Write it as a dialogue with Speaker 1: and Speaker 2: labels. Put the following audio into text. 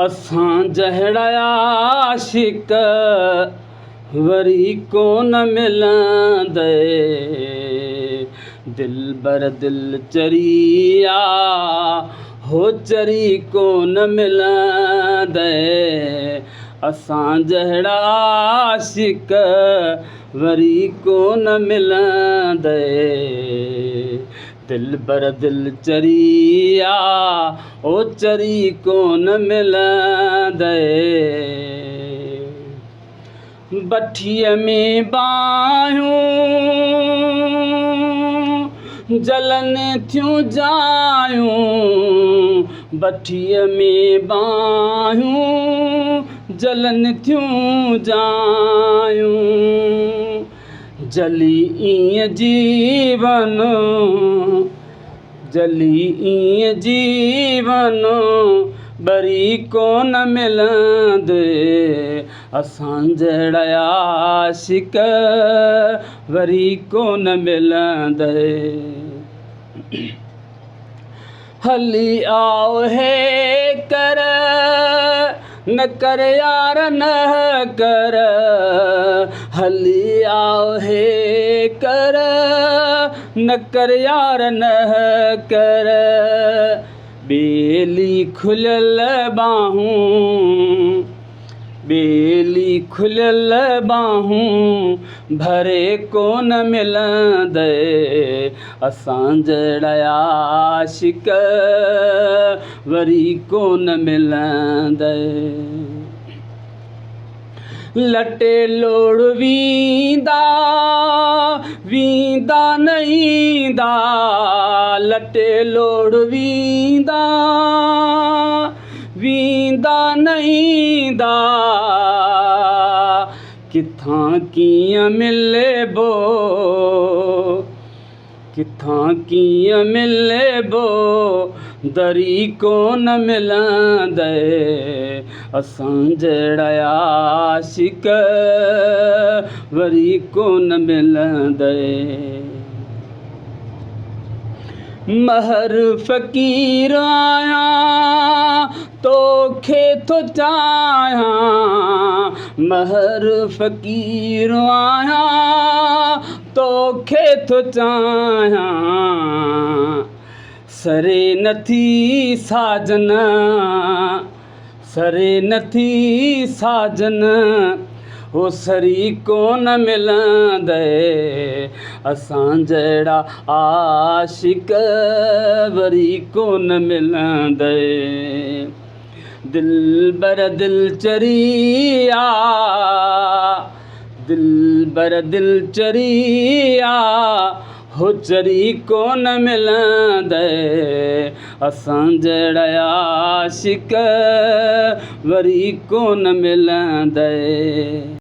Speaker 1: असां जहिड़ा आशिक वरी कोन मिलंदे। दिलबर दिल चरिया हो चरी कोन मिलंदे। असां जहिड़ा आशिक वरी कोन मिलंदे। दिलबर दिल चरिया ओ चरी कोन मिलंदे। बठीअ में बाहियूं जलनि थियूं जायूं। बठीअ में बाहियूं जलनि थियूं जायूं। जली ईअं जीवन जली ईअं जीवन बरी कोन मिलंदे। असां जहिड़ा आशिक वरी कोन मिलंदे। हली आओ हे कर न कर यार न कर। हली आओ हे कर न कर यार न कर। बेली खुलियल बाहूं बेली खुलियल बाहूं भरे कोन मिलंदे। असां जहिड़ा आशिक वरी कोन मिलंदे। लटे लोड़ वींदा वींदा न ईंदा। लटे लोड़ वींदा वींदा न ईंदा। किथां कीअं मिलेबो किथां कीअं मिलेबो दरी कोन मिलंदे। असां जहिड़ा आशिक वरी कोन मिलंदे। महर फ़क़ीर आहियां तोखे थो चाहियां। महर फ़क़ीर आहियां तोखे थो चाहियां। सरे नथी साजन सरे नथी साजन हो सरी कोन मिलंदे। असां जहिड़ा आशिक वरी कोन मिलंदे। दिलबर दिल चरिया दिलबर दिल चरिया हो चरी कोन मिलंदे। असां जहिड़ा आशिक वरी कोन मिलंदे।